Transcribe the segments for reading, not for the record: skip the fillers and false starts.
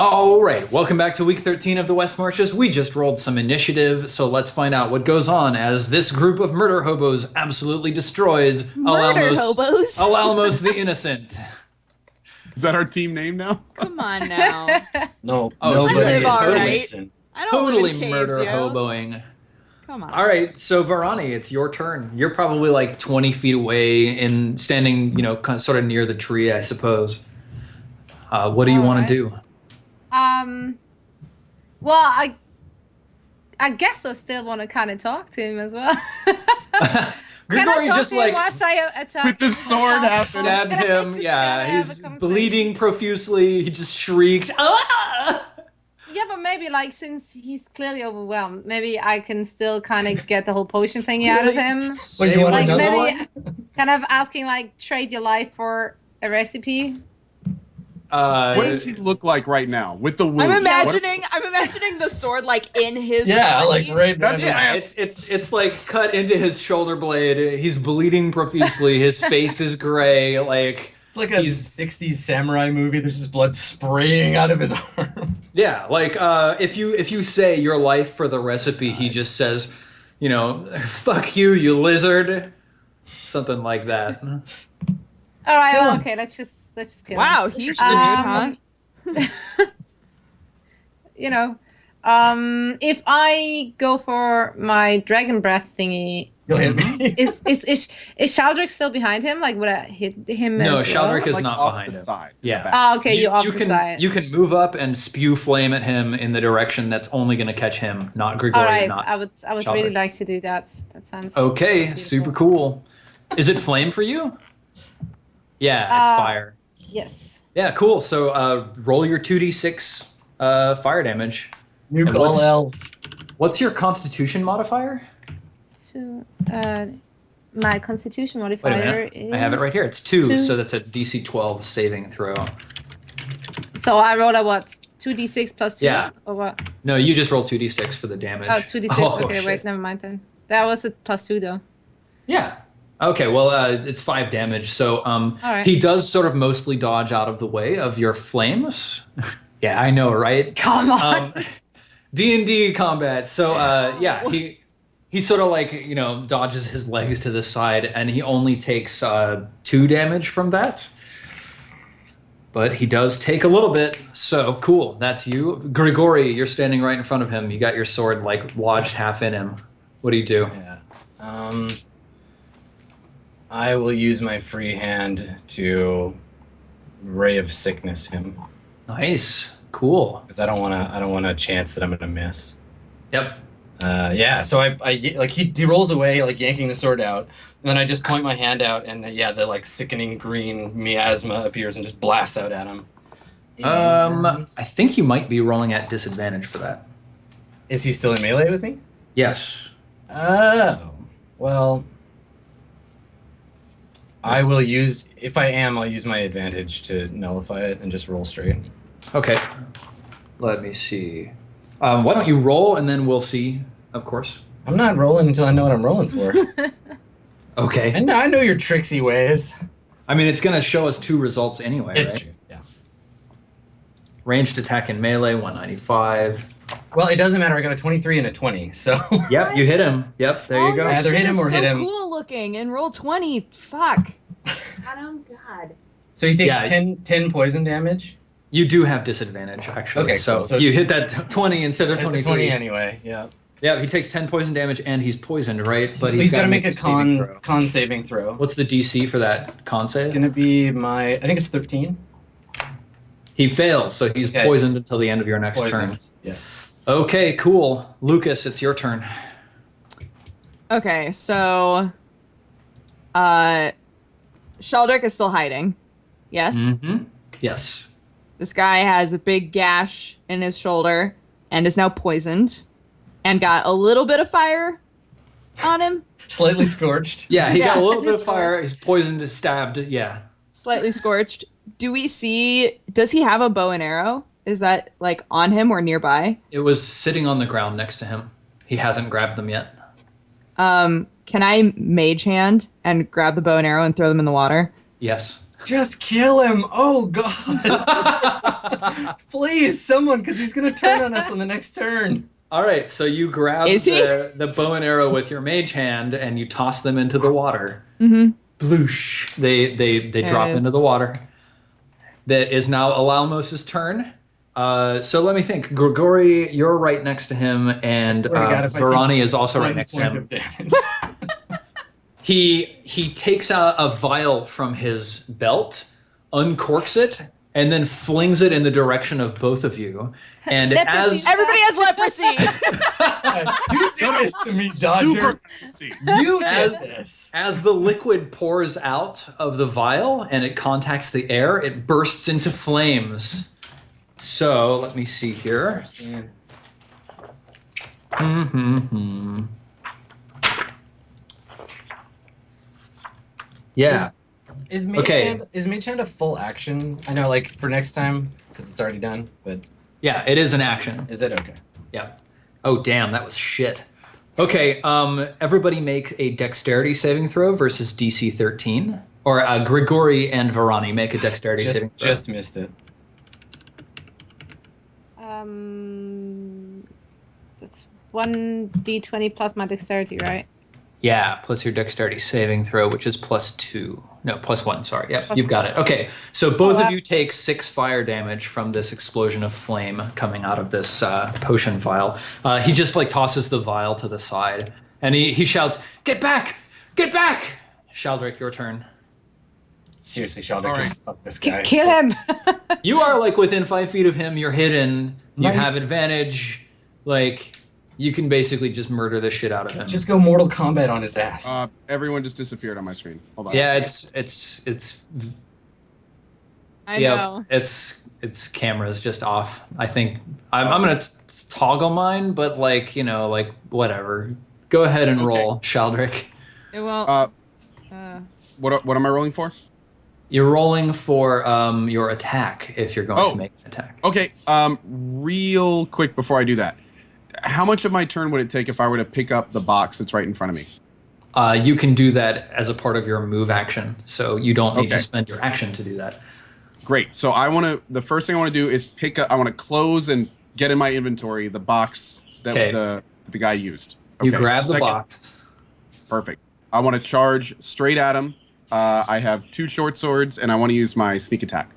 All right, welcome back to week 13 of the West Marches. We just rolled some initiative, so let's find out what goes on as this group of murder hobos absolutely destroys hobos? Alamos the Innocent. Is that our team name now? Come on now. No, nobody live is all totally, right. I don't live totally in caves, murder yo. hoboing. Come on. All right, so Varani, it's your turn. You're probably like 20 feet away and standing, sort of near the tree, I suppose. What do you want to do? Well, I guess I still want to kind of talk to him as well. Grigori just like with the sword stabbed him. Yeah, he's bleeding profusely. He just shrieked. Ah! Yeah, but maybe like since he's clearly overwhelmed, maybe I can still kind of get the whole potion thing out of him. Wait, you want Like another maybe one? kind of asking like trade your life for a recipe. What does he look like right now with the wound? I'm imagining the sword like in his Yeah, body. like right. That's Yeah, it's like cut into his shoulder blade. He's bleeding profusely. His face is gray. Like It's like a 60s samurai movie. There's just blood spraying out of his arm. yeah, like if you say your life for the recipe, he just says, fuck you, you lizard, something like that. All right, well, okay, let's just kill him. Wow, he's the dude, huh? If I go for my dragon breath thingy, You'll hit me. is Shaldrick still behind him? Like, would I hit him? No, as well? Shaldrick is like not off behind the him. side. Yeah. Oh, okay, you're off the side. You can move up and spew flame at him in the direction that's only going to catch him, not Grigori. All right, not I would Shaldrick. really like to do that. That sounds Okay, beautiful. super cool. Is it flame for you? Yeah, it's fire. Yes. Yeah, cool. So roll your 2d6 fire damage. New And call elves. What's your constitution modifier? So, my constitution Wait a modifier minute. is... I have it right here. It's 2, so that's a DC 12 saving throw. So I rolled a what? 2d6 plus 2? Yeah. Or what? No, you just roll 2d6 for the damage. Oh, 2d6. Okay, shit. wait, never mind then. That was a plus 2 though. Yeah. Okay, well, it's 5 damage. So right. he does sort of mostly dodge out of the way of your flames. Yeah, I know, right? Come on. D&D combat. So, yeah, he sort of like, dodges his legs to the side, and he only takes 2 damage from that. But he does take a little bit. So, cool. That's you. Grigori, you're standing right in front of him. You got your sword, like, lodged half in him. What do you do? Yeah. I will use my free hand to ray of sickness him Nice. Cool. because I don't want a chance that I'm gonna miss. Yep. Yeah. So I like he rolls away, like yanking the sword out, and then I just point my hand out, and the like sickening green miasma appears and just blasts out at him. I think you might be rolling at disadvantage for that. Is he still in melee with me? Yes. Oh, well. I will use, if I am, I'll use my advantage to nullify it and just roll straight. Okay. Let me see. Why don't you roll and then we'll see, of course. I'm not rolling until I know what I'm rolling for. Okay. I know your tricksy ways. I mean, it's going to show us 2 results anyway, It's right? true, yeah. Ranged attack and melee, 195. Well, it doesn't matter. I got a 23 and a 20, so. Yep, you hit him. Yep, there you go. Either hit him or so hit him. cool looking and roll 20. Fuck. Oh god. So he takes Yeah. 10 poison damage. You do have disadvantage, actually. Okay, so, cool. So you hit he's- that 20 instead of I hit the 23. 20 anyway, yeah. Yeah, he takes 10 poison damage and he's poisoned, right? But he's got to make a saving throw. con saving throw. What's the DC for that con save? It's going to be I think it's 13. He fails, so he's Okay. poisoned until the end of your next turn. Poisoned. Yeah. Okay, cool. Lucas, it's your turn. Okay, so Sheldrick is still hiding. Yes. Mm-hmm. Yes. This guy has a big gash in his shoulder and is now poisoned and got a little bit of fire on him. Slightly scorched. Yeah, he got a Yeah, little bit of he's fire. He's poisoned, stabbed. Yeah. Slightly scorched. Does he have a bow and arrow? Is that like on him or nearby? It was sitting on the ground next to him. He hasn't grabbed them yet. Can I mage hand and grab the bow and arrow and throw them in the water? Yes. Just kill him! Oh god! Please, someone, because he's gonna turn on us on the next turn. All right, so you grab the bow and arrow with your mage hand and you toss them into the water. Mm-hmm. Bloosh. They drop into the water. That is now Alalmos's turn. So let me think. Grigori, you're right next to him, and Varani is also right next to him. He takes out a vial from his belt, uncorks it, and then flings it in the direction of both of you. And as everybody has leprosy. You did this to me, Dodger. Super leprosy. You did this. As the liquid pours out of the vial and it contacts the air, it bursts into flames. So let me see here. Yeah. Is Mage Hand a full action? I know, like, for next time, because it's already done, but... Yeah, it is an action. Is it? Okay. Yeah. Oh, damn, that was shit. Okay, everybody make a dexterity saving throw versus DC 13. Or Grigori and Varani make a dexterity saving throw. Just missed it. That's 1d20 plus my dexterity, right? Yeah, plus your dexterity saving throw, which is +2. No, +1, sorry. Yep, you've got it. Okay, so both of you take 6 fire damage from this explosion of flame coming out of this potion vial. He just like tosses the vial to the side, and he shouts, "Get back! Get back!" Shaldrick, your turn. Seriously, Sheldon, just fuck this guy. Kill him! You are like within 5 feet of him, you're hidden, you have advantage, like... You can basically just murder the shit out of him. Just go Mortal Kombat on his ass. Everyone just disappeared on my screen. Hold on. Yeah, it's. I know. Its camera's just off. I think I'm gonna toggle mine, but like like whatever. Go ahead and roll, Shaldrick. It won't. What am I rolling for? You're rolling for your attack if you're going to make an attack. Okay. Real quick before I do that. How much of my turn would it take if I were to pick up the box that's right in front of me? You can do that as a part of your move action, so you don't need to spend your action to do that. Great. So the first thing I want to do is pick up. I want to close and get in my inventory the box that the guy used. Okay. You grab the box. Perfect. I want to charge straight at him. I have 2 short swords, and I want to use my sneak attack.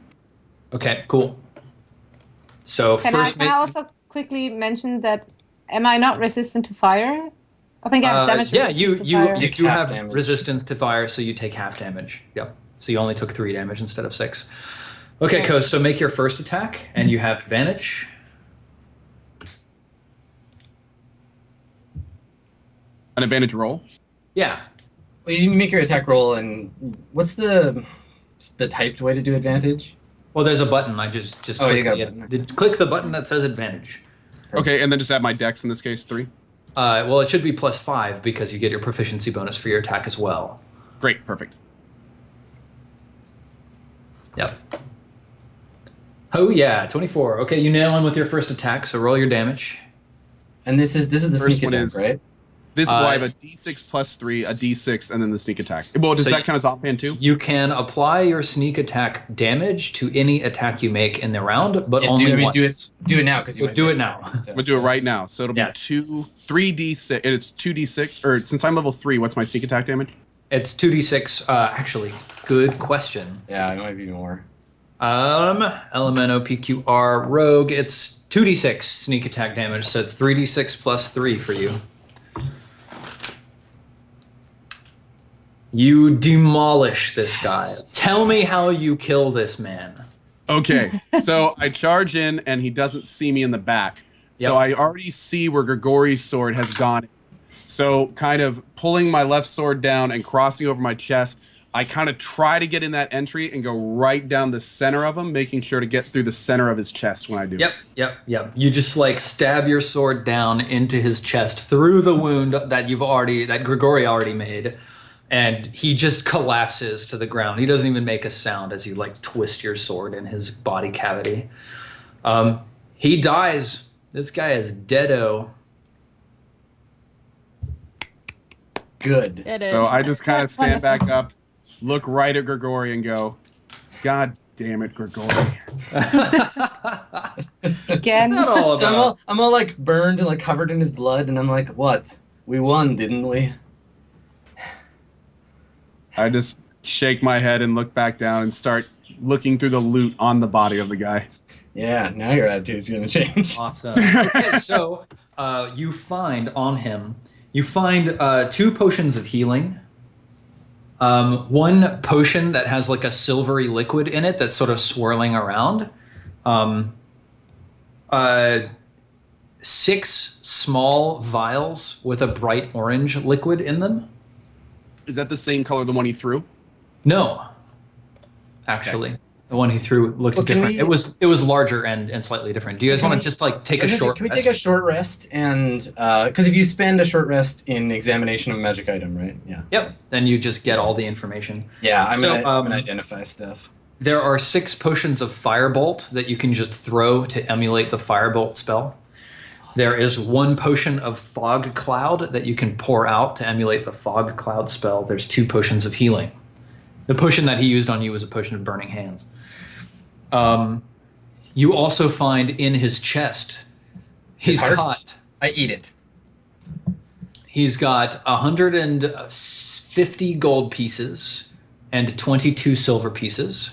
Okay. Cool. So Can I also quickly mention that? Am I not resistant to fire? I think I have damage resistance to fire. You do have resistance to fire, so you take half damage. Yep. So you only took 3 damage instead of 6. Okay, Ko, so make your first attack, and you have advantage. An advantage roll? Yeah. Well, you make your attack roll, and what's the typed way to do advantage? Well, there's a button. I just click the button that says advantage. Okay, and then just add my dex in this case, 3. Well, it should be +5 because you get your proficiency bonus for your attack as well. Great, perfect. Yep. Oh yeah, 24. Okay, you nail him with your first attack, so roll your damage. And this is the First sneak attack, right? This will have a d6 plus 3, a d6, and then the sneak attack. Well, does that count as offhand too? You can apply your sneak attack damage to any attack you make in the round, but only once. Do it now, because you do it now. We'll do it right now. So it'll be 3d6, and it's 2d6, or since I'm level 3, what's my sneak attack damage? It's 2d6, actually. Good question. Yeah, it might be more. LMNOPQR Rogue, it's 2d6 sneak attack damage, so it's 3d6 plus 3 for you. You demolish this guy. Tell me how you kill this man. Okay, so I charge in, and he doesn't see me in the back. So I already see where Grigori's sword has gone. So kind of pulling my left sword down and crossing over my chest, I kind of try to get in that entry and go right down the center of him, making sure to get through the center of his chest when I do. Yep. You just like stab your sword down into his chest through the wound that Grigori already made. And he just collapses to the ground. He doesn't even make a sound as you like twist your sword in his body cavity. He dies. This guy is deado. Good. So I just kind of stand back up, look right at Grigori and go, God damn it, Grigori. Again. It's not all So about. I'm all like burned and like covered in his blood, and I'm like, what? We won, didn't we? I just shake my head and look back down and start looking through the loot on the body of the guy. Yeah, now your attitude's gonna change. Awesome. Okay, so you find on him, you find 2 potions of healing. 1 potion that has like a silvery liquid in it that's sort of swirling around. 6 small vials with a bright orange liquid in them. Is that the same color the one he threw? No, actually. The one he threw looked Well, can different. we- It was larger and slightly different. Do you So guys can want we- to just like take I a was gonna say, short Can we rest? take a short rest? And because if you spend a short rest in examination of a magic item, right? Yeah. Yep. Then you just get all the information. Yeah, I'm So, gonna identify stuff. There are 6 potions of Firebolt that you can just throw to emulate the Firebolt spell. There is 1 potion of Fog Cloud that you can pour out to emulate the Fog Cloud spell. There's 2 potions of healing. The potion that he used on you was a potion of Burning Hands. You also find in his chest, His heart? got I eat it. he's got 150 gold pieces and 22 silver pieces.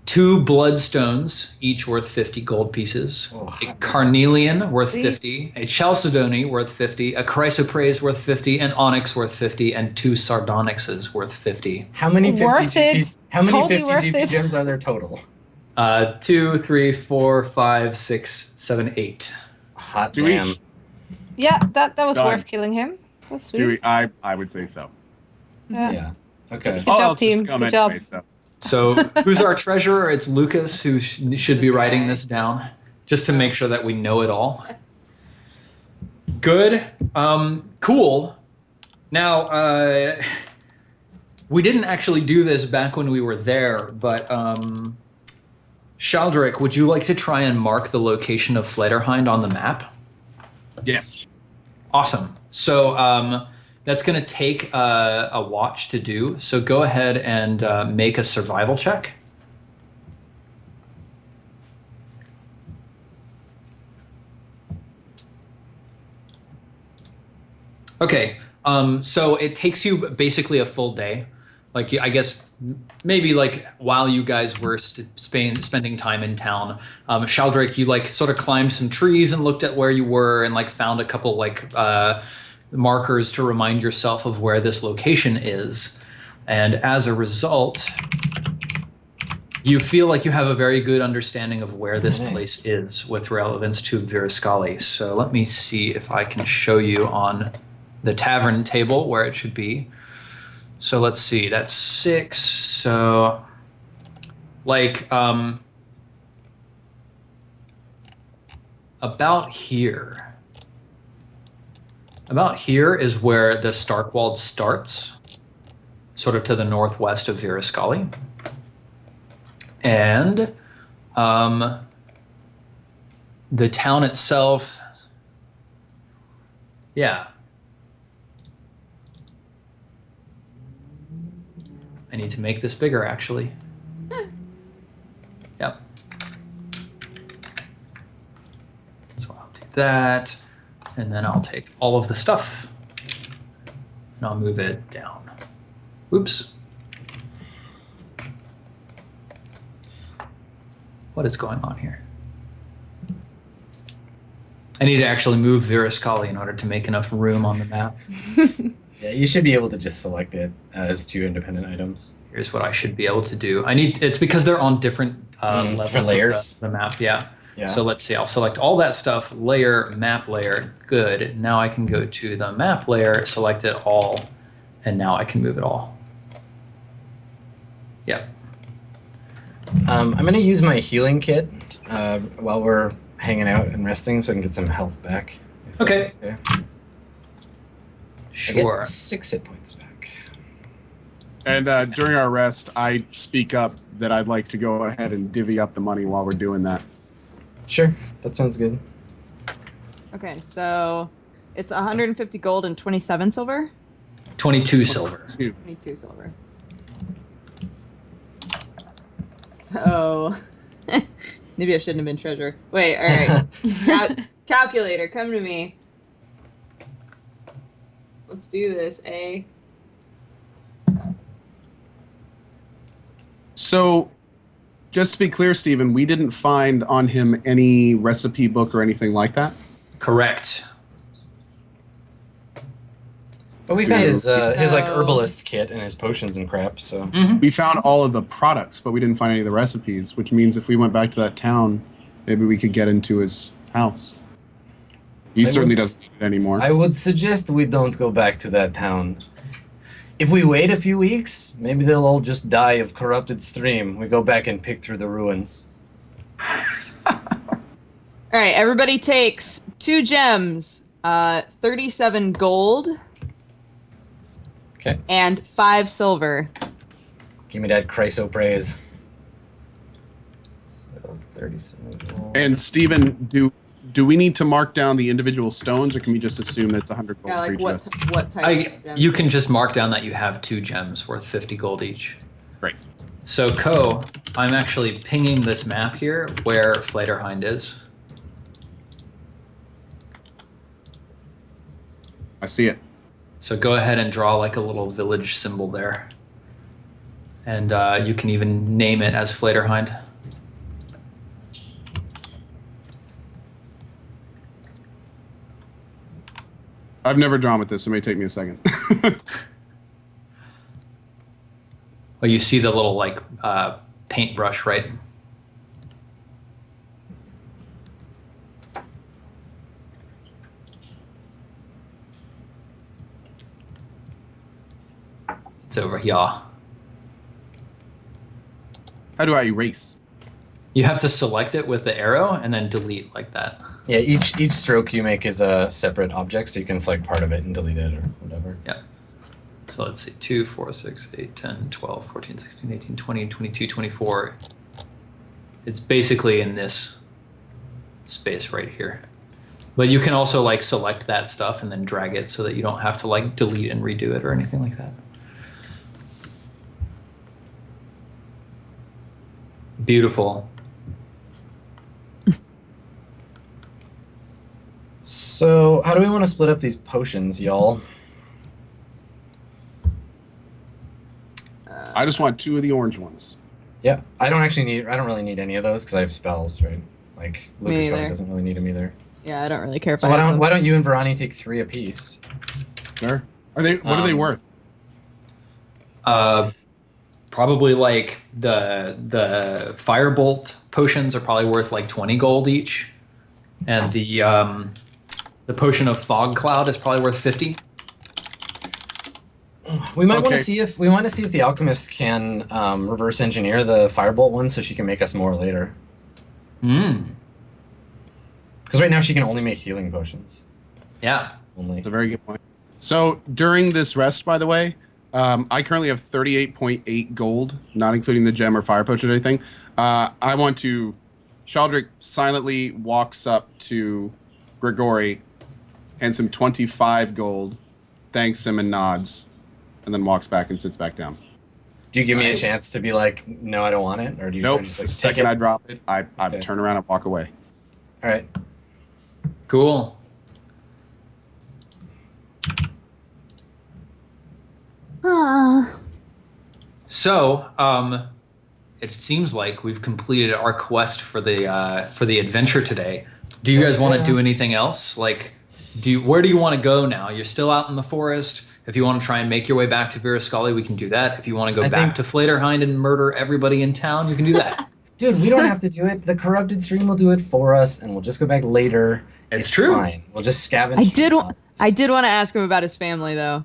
2 bloodstones, each worth 50 gold pieces. Oh, A carnelian worth Sweet. 50. A chalcedony worth 50. A chrysoprase worth 50. An onyx worth 50. And 2 sardonyxes worth 50. How many 50 Worth GP, it. How many Totally 50 worth GP it. gems are there total? 2, 3, 4, 5, 6, 7, 8. Hot Do we- damn. Yeah, that was Done. worth killing him. That's sweet. I would say so. Yeah. Yeah. Okay. Good job, team. Good job. So who's our treasurer? It's Lucas, who should be writing this down, just to make sure that we know it all. Good. Cool. Now, we didn't actually do this back when we were there, but Shaldrick, would you like to try and mark the location of Flederhind on the map? Yes. Awesome. So that's going to take a watch to do. So go ahead and make a survival check. Okay. So it takes you basically a full day. Like, I guess maybe like while you guys were spending time in town, Shaldrake, you like sort of climbed some trees and looked at where you were and like found a couple like markers to remind yourself of where this location is. And as a result, you feel like you have a very good understanding of where this Nice. place is with relevance to Viraskali. So let me see if I can show you on the tavern table where it should be. So let's see, that's 6. So like about here. About here is where the Starkwald starts, sort of to the northwest of Viraskali. And the town itself, yeah. I need to make this bigger, actually. Yep. So I'll do that, and then I'll take all of the stuff, and I'll move it down. Oops. What is going on here? I need to actually move Viraskali in order to make enough room on the map. Yeah, you should be able to just select it as 2 independent items. Here's what I should be able to do. It's because they're on different levels different layers. of the map, yeah. Yeah. So let's see, I'll select all that stuff, layer, map layer, good. Now I can go to the map layer, select it all, and now I can move it all. Yep. I'm going to use my healing kit while we're hanging out and resting so I can get some health back. if that's Okay. okay. I Sure. get 6 hit points back. And during our rest, I speak up that I'd like to go ahead and divvy up the money while we're doing that. Sure, that sounds good. Okay, so it's 150 gold and 27 silver? 22 silver. 2. 22 silver. So, maybe I shouldn't have been treasurer. Wait, all right. Calculator, come to me. Let's do this, eh? So, just to be clear, Stephen, we didn't find on him any recipe book or anything like that? Correct. But we found his like So- herbalist kit and his potions and crap. So We found all of the products, but we didn't find any of the recipes, which means if we went back to that town, maybe we could get into his house. He certainly doesn't need it anymore. I would suggest we don't go back to that town. If we wait a few weeks, maybe they'll all just die of corrupted stream. We go back and pick through the ruins. All right, everybody takes 2 gems, 37 gold, Okay. and 5 silver. Give me that chrysoprase. So 37 gold. And Stephen, do we need to mark down the individual stones, or can we just assume that it's 100 gold Yeah, for like each of what us? type of gems? You can just mark down that you have 2 gems worth 50 gold each. Great. So, I'm actually pinging this map here where Flaterhind is. I see it. So go ahead and draw like a little village symbol there. And you can even name it as Flaterhind. I've never drawn with this. It may take me a second. Well, you see the little like paintbrush, right? It's over here. How do I erase? You have to select it with the arrow and then delete like that. Yeah, each stroke you make is a separate object, so you can select part of it and delete it or whatever. Yeah. So let's see, 2, 4, 6, 8, 10, 12, 14, 16, 18, 20, 22, 24. It's basically in this space right here. But you can also like select that stuff and then drag it so that you don't have to like delete and redo it or anything like that. Beautiful. So, how do we want to split up these potions, y'all? I just want 2 of the orange ones. Yeah, I don't really need any of those because I have spells, right? Like Me Lucas probably neither. doesn't really need them either. Yeah, I don't really care if So I have them. why don't you and Verani take 3 apiece? Sure. What are they worth? Probably like the firebolt potions are probably worth like 20 gold each, and the potion of fog cloud is probably worth 50. We might want Okay. to see if the alchemist can reverse engineer the firebolt one so she can make us more later. Mm. Because right now she can only make healing potions. Yeah. Only. That's a very good point. So during this rest, by the way, I currently have 38.8 gold, not including the gem or fire potion or anything. I want to... Shaldrick silently walks up to Grigori, hands him 25 gold, thanks him and nods, and then walks back and sits back down. Do you give me a Nice. chance to be like, no, I don't want it, or do you Nope. just The like take second it? I drop it, I Okay. turn around and walk away. All right. Cool. Ah. So, it seems like we've completed our quest for the adventure today. Do you guys want to do anything else? Like, where do you want to go now? You're still out in the forest. If you want to try and make your way back to Virascali, we can do that. If you want to go I back think- to Flaterhind and murder everybody in town, you can do that. Dude, we don't have to do it. The corrupted stream will do it for us, and we'll just go back later. It's true. Fine. We'll just scavenge. I did want to ask him about his family though,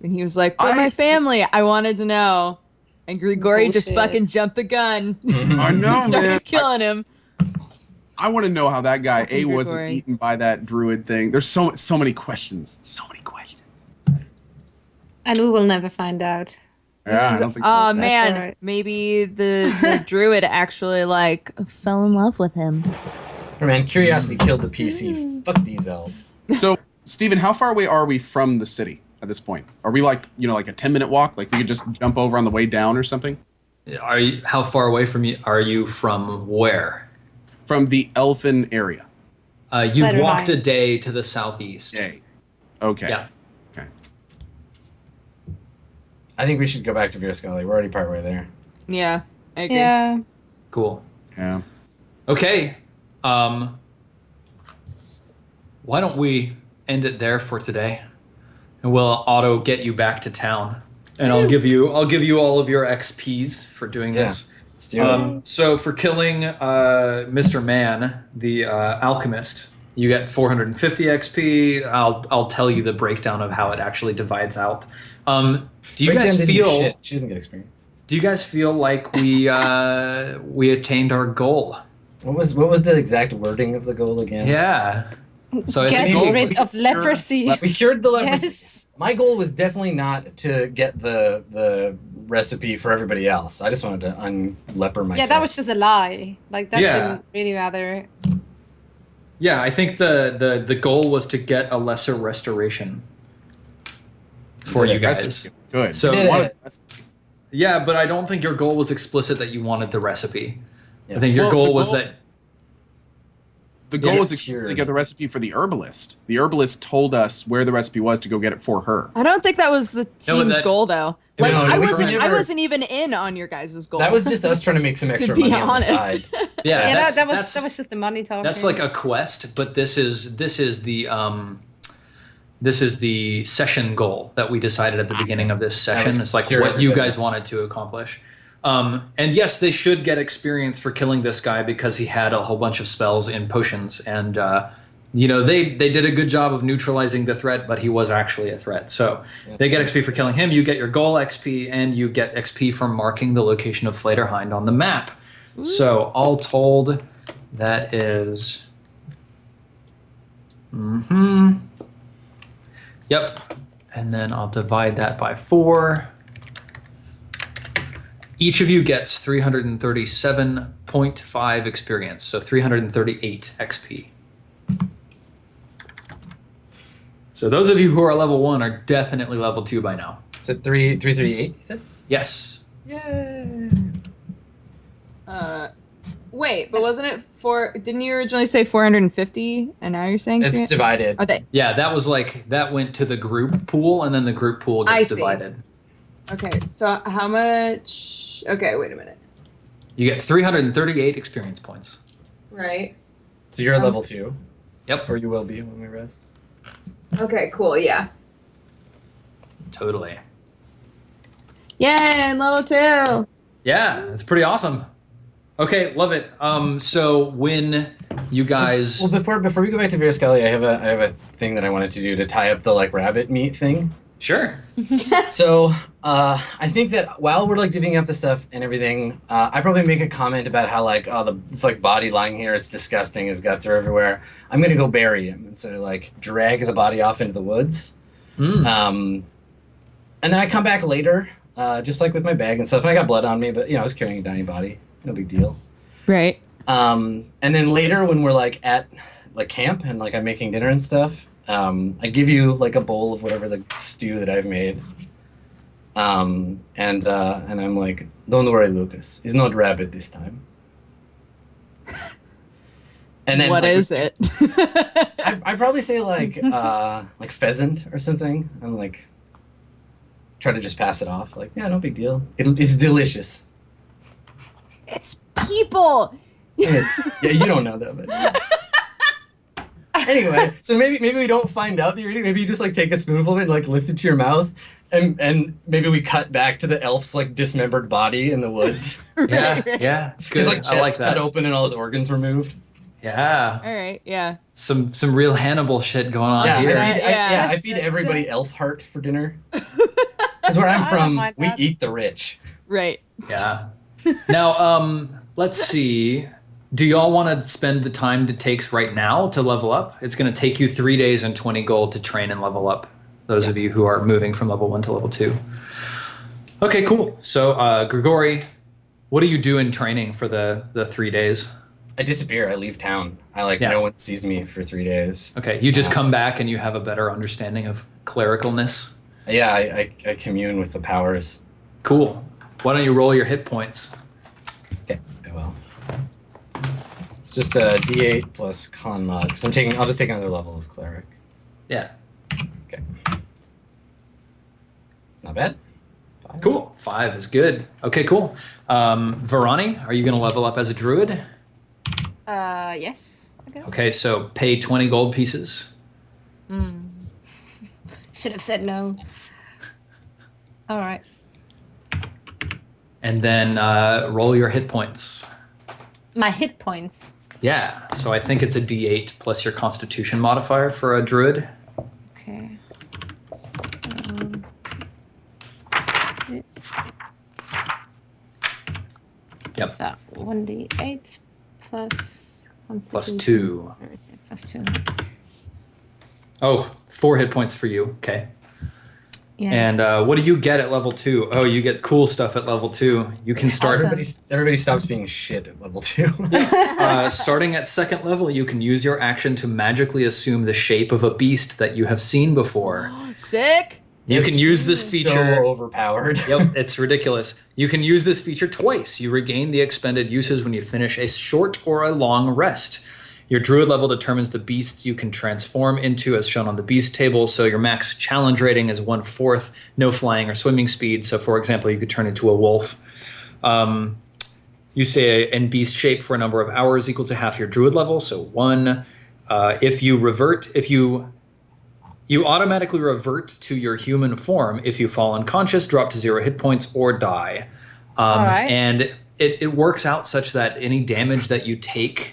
and he was like, "But my I- family, I wanted to know." And Grigori just Bullshit. fucking jumped the gun, I know, started man. killing him. I want to know how that guy Fucking wasn't Grigori. eaten by that druid thing. There's so many questions. So many questions. And we will never find out. Yeah, I don't think so. Oh That's man, alright. maybe the druid actually like fell in love with him. Oh, man, curiosity killed the PC. Fuck these elves. So, Steven, how far away are we from the city at this point? Are we like a 10-minute walk? Like we could just jump over on the way down or something? How far away from you are you from where? From the elfin area. You've Better walked a line. day to the southeast. Yay. Okay. Yeah. Okay. I think we should go back to Vierscali. We're already partway there. Yeah, I agree. Yeah. Cool. Yeah. Okay. Why don't we end it there for today, and we'll auto get you back to town, and I'll give you all of your XPs for doing Yeah. this. Let's do it. So for killing Mr. Man, the alchemist, you get 450 XP. I'll tell you the breakdown of how it actually divides out. Do you Breakdown guys didn't do feel? shit. She doesn't get experience. Do you guys feel like we attained our goal? What was the exact wording of the goal again? Yeah. So I Get think rid of leprosy. We cured the leprosy. Yes. My goal was definitely not to get the recipe for everybody else. I just wanted to unleper myself. Yeah, that was just a lie. Like that Yeah. didn't really matter. Yeah, I think the goal was to get a lesser restoration for you guys. Recipe. Good. So- You Yeah. wanted a recipe. Yeah, but I don't think your goal was explicit that you wanted the recipe. Yeah. I think your Well, goal the was goal- that. The goal Yeah, was explicitly to cured. get the recipe for the herbalist. The herbalist told us where the recipe was to go get it for her. I don't think that was the No, but team's that- goal, though. it Like was- I we wasn't, I never- wasn't even in on your guys' goal. That was just us trying to make some to extra be money on the honest. side. Yeah, Yeah, that's, that was that's, just the money talking. that's like a quest, but this is the session goal that we decided at the beginning of this That was session. It's like pure what you everybody. guys wanted to accomplish. And yes, they should get experience for killing this guy because he had a whole bunch of spells in potions, and they did a good job of neutralizing the threat, but he was actually a threat. So they get XP for killing him. You get your goal XP, and you get XP for marking the location of Flaterhind on the map. So all told, that is. Yep. And then I'll divide that by 4. Each of you gets 337.5 experience, so 338 XP. So those of you who are level 1 are definitely level 2 by now. Is it 338? You said. Yes. Yay! Wait, but wasn't it didn't you originally say 450 and now you're saying It's 300? divided. Okay. Yeah, that went to the group pool, and then the group pool I gets see. divided. Okay, so how much? Okay, wait a minute. You get 338 experience points. Right. So you're level 2, Yep. or you will be when we rest. Okay, cool, yeah. Totally. Yay, level 2! Yeah, it's pretty awesome. Okay, love it. So when you guys, Well, before we go back to Vierscali, I have a thing that I wanted to do to tie up the rabbit meat thing. sure. So I think that while we're divvying up the stuff and everything, I probably make a comment about how it's body lying here, it's disgusting, his guts are everywhere. I'm gonna go bury him and sort of drag the body off into the woods. And then I come back later, just with my bag and stuff, and I got blood on me, but I was carrying a dying body, no big deal. Right. And then later when we're at camp and I'm making dinner and stuff, I give you a bowl of whatever the stew that I've made. And I'm like, don't worry, Lucas, he's not rabbit this time. And then What is it? I probably say pheasant or something. I'm try to just pass it off. Yeah, no big deal. It's delicious. It's people! Yeah, you don't know that, but anyway. So maybe we don't find out that you're eating. Maybe you just take a spoonful of it and lift it to your mouth, and maybe we cut back to the elf's dismembered body in the woods. Yeah, yeah. Good. His I chest like that. cut open and all his organs removed. Yeah. Alright, yeah. Some real Hannibal shit going on Yeah, here. I feed everybody elf heart for dinner. Because where I'm I don't from, mind we that. eat the rich. Right. Yeah. Now, let's see. Do y'all want to spend the time it takes right now to level up? It's going to take you 3 days and 20 gold to train and level up. Those of you who are moving from level 1 to level 2. Okay, cool. So, Grigori, what do you do in training for the 3 days? I disappear. I leave town. Yeah. No one sees me for 3 days. Okay, you just come back and you have a better understanding of clericalness. Yeah, I commune with the powers. Cool. Why don't you roll your hit points? Okay, I will. It's just a D8 plus con mod because I'll just take another level of cleric. Yeah. Okay. Not bad. 5. Cool. 5 is good. Okay, cool. Varani, are you going to level up as a druid? Yes, I guess. Okay, so pay 20 gold pieces. Should have said no. All right. And then roll your hit points. My hit points. Yeah, so I think it's a D8 plus your Constitution modifier for a druid. Okay. Yep. So 1d8 plus Plus Constitution. 2. Where is it? Plus 2. Oh, 4 hit points for you. Okay. Yeah. And what do you get at level 2? Oh, you get cool stuff at level 2. You can start... Awesome. Everybody stops being shit at level 2. Starting at 2nd level, you can use your action to magically assume the shape of a beast that you have seen before. Sick. You can use this feature... So overpowered. Yep, it's ridiculous. You can use this feature twice. You regain the expended uses when you finish a short or a long rest. Your druid level determines the beasts you can transform into, as shown on the beast table. So your max challenge rating is 1/4, no flying or swimming speed. So, for example, you could turn into a wolf. You stay in beast shape for a number of hours equal to half your druid level. So 1. If you automatically revert to your human form if you fall unconscious, drop to 0 hit points, or die. All right. And it works out such that any damage that you take,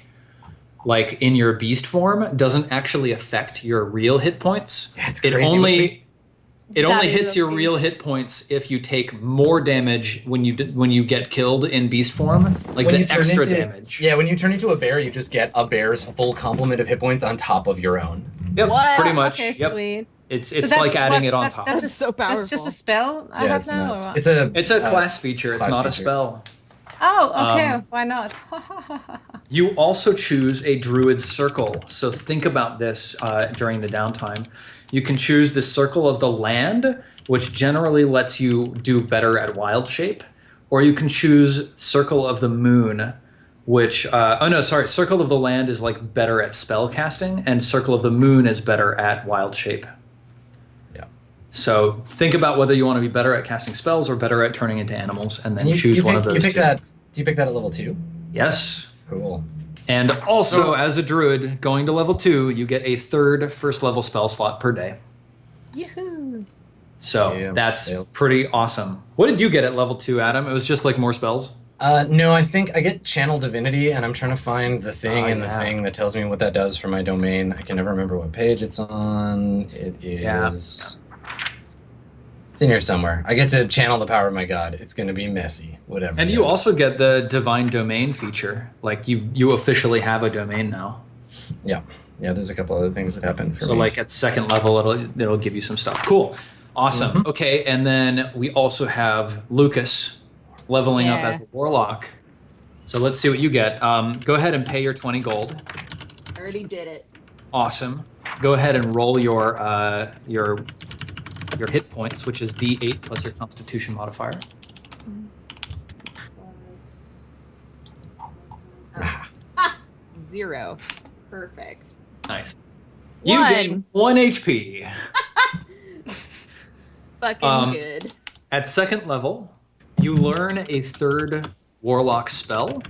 like in your beast form, doesn't actually affect your real hit points. Yeah, it's It crazy. only That is hits your okay. real hit points if you take more damage when you get killed in beast form, like When the you turn extra into- damage. Yeah, when you turn into a bear, you just get a bear's full complement of hit points on top of your own. Yep, What? pretty much. Okay, yep. sweet. It's So like that's adding what- it on that- top. That's so That's just powerful. a spell I Yeah, have it's now? nuts. Or what? It's It's a class feature. It's class not a feature. spell. Oh, okay. Why not? You also choose a druid circle. So think about this during the downtime. You can choose the circle of the land, which generally lets you do better at wild shape, or you can choose circle of the moon, which circle of the land is like better at spell casting, and circle of the moon is better at wild shape. Yeah. So think about whether you want to be better at casting spells or better at turning into animals, and then And choose one of those. You pick two. that. Do you pick that at level 2? Yes. Cool. And also, as a druid, going to level 2, you get a 3rd first level spell slot per day. Yoo-hoo. So Yeah, that's sales. pretty awesome. What did you get at level 2, Adam? It was just like more spells? No, I think I get Channel Divinity, and I'm trying to find the thing in the yeah. thing that tells me what that does for my domain. I can never remember what page it's on. It is... Yeah. It's in here somewhere. I get to channel the power of my god. It's going to be messy, whatever. And it you is. also get the divine domain feature. Like you officially have a domain now. Yeah. Yeah, there's a couple other things that happen for So me. like at 2nd level, it'll give you some stuff. Cool. Awesome. Okay, and then we also have Lucas leveling up Yeah. as a warlock. So let's see what you get. Go ahead and pay your 20 gold. Already did it. Awesome. Go ahead and roll your hit points, which is D8 plus your Constitution modifier. Ah, 0. Perfect. Nice. You One. gain 1 HP. Fucking good. At 2nd level, you learn a 3rd warlock spell.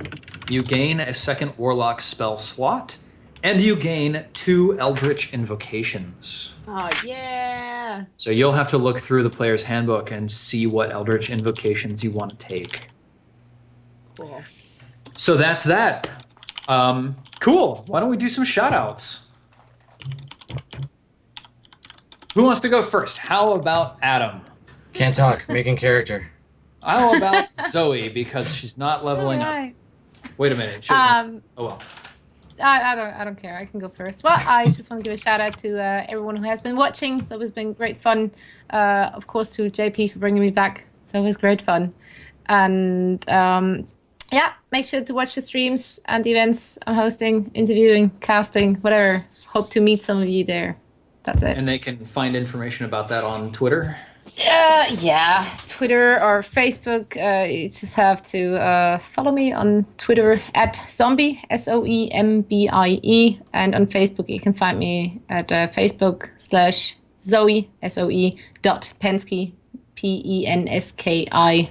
You gain a 2nd warlock spell slot, and you gain 2 eldritch invocations. Oh, yeah. So you'll have to look through the player's handbook and see what eldritch invocations you want to take. Cool. So that's that. Cool. Why don't we do some shout-outs? Who wants to go first? How about Adam? Can't talk. Making character. How about Zoe, because she's not leveling up? Alright. Wait a minute. She's oh well. I don't care. I can go first. Well, I just want to give a shout out to everyone who has been watching. It's always been great fun. Of course, to JP for bringing me back. It's always great fun. And yeah, make sure to watch the streams and the events I'm hosting, interviewing, casting, whatever. Hope to meet some of you there. That's it. And they can find information about that on Twitter. Yeah, Twitter or Facebook. You just have to follow me on Twitter at Soembie, Soembie, and on Facebook you can find me at Facebook/Zoe, Soe dot Pensky, Penski.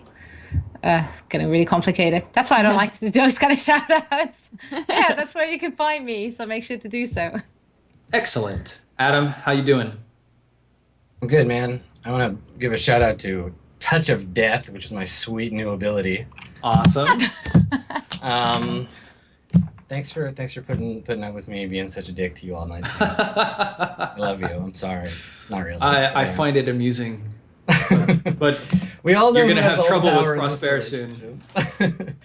It's getting really complicated. That's why I don't like to do those kind of shout outs. Yeah, that's where you can find me, so make sure to do so. Excellent. Adam, how you doing? I'm good, man. I want to give a shout out to Touch of Death, which is my sweet new ability. Awesome. Thanks for putting up with me being such a dick to you all night. I love you. I'm sorry. Not really. I find it amusing. But we all know you're gonna who has have all the trouble with power in this Prosper soon. relationship.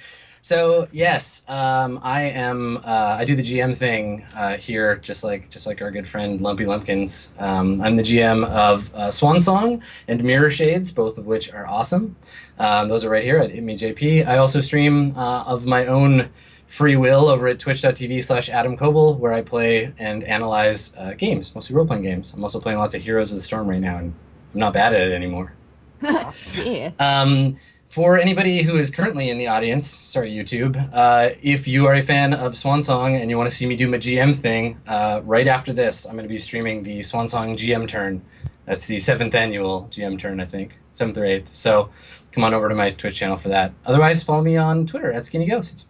So yes, I do the GM thing here, just like our good friend Lumpy Lumpkins. I'm the GM of Swan Song and Mirror Shades, both of which are awesome. Those are right here at itmeJP. I also stream of my own free will over at twitch.tv/Adam Koebel, where I play and analyze games, mostly role-playing games. I'm also playing lots of Heroes of the Storm right now, and I'm not bad at it anymore. Yeah. For anybody who is currently in the audience, sorry YouTube, if you are a fan of Swan Song and you want to see me do my GM thing, right after this, I'm going to be streaming the Swan Song GM turn. That's the 7th annual GM turn, I think, 7th or 8th. So come on over to my Twitch channel for that. Otherwise, follow me on Twitter at Skinny Ghost.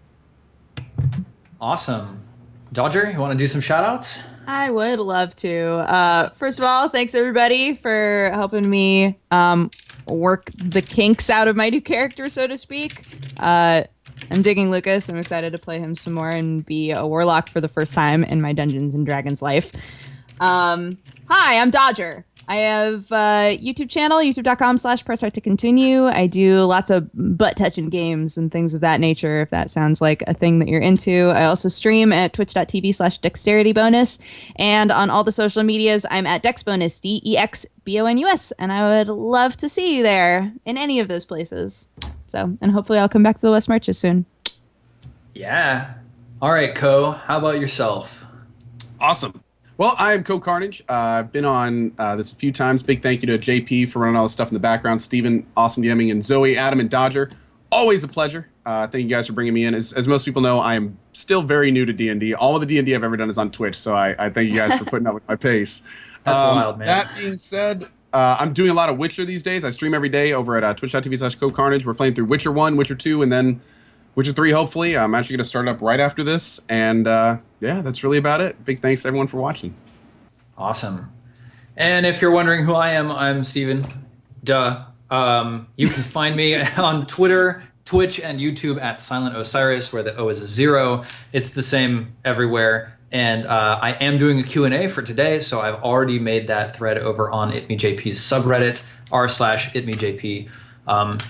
Awesome. Dodger, you want to do some shout outs? I would love to. First of all, thanks everybody for helping me work the kinks out of my new character, so to speak. I'm digging Lucas. I'm excited to play him some more and be a warlock for the first time in my Dungeons and Dragons life. Hi, I'm Dodger. I have a YouTube channel, youtube.com/pressstart to continue. I do lots of butt-touching games and things of that nature, if that sounds like a thing that you're into. I also stream at twitch.tv/dexterity_bonus. And on all the social medias, I'm at dexbonus, DEXBONUS. And I would love to see you there in any of those places. So, and hopefully I'll come back to the West Marches soon. Yeah. All right, Ko, how about yourself? Awesome. Well, I am CohhCarnage. I've been on this a few times. Big thank you to JP for running all the stuff in the background. Steven, awesome DMing, and Zoe, Adam, and Dodger. Always a pleasure. Thank you guys for bringing me in. As most people know, I am still very new to D&D. All of the D&D I've ever done is on Twitch, so I thank you guys for putting up with my pace. That's wild, man. That being said, I'm doing a lot of Witcher these days. I stream every day over at twitch.tv/CohhCarnage. We're playing through Witcher 1, Witcher 2, and then Witcher 3, hopefully. I'm actually going to start up right after this. And yeah, that's really about it. Big thanks to everyone for watching. Awesome. And if you're wondering who I am, I'm Steven. Duh. You can find me on Twitter, Twitch, and YouTube at Silent Osiris, where the O is a 0. It's the same everywhere. And I am doing a Q&A for today, so I've already made that thread over on itmeJP's subreddit, r/itmeJP.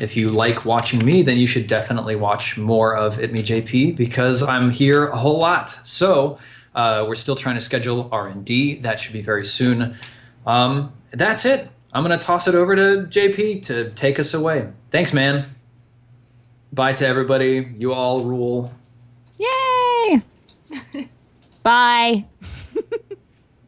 If you like watching me, then you should definitely watch more of itmeJP because I'm here a whole lot. So we're still trying to schedule R&D. That should be very soon. That's it. I'm going to toss it over to JP to take us away. Thanks, man. Bye to everybody. You all rule. Yay! Bye.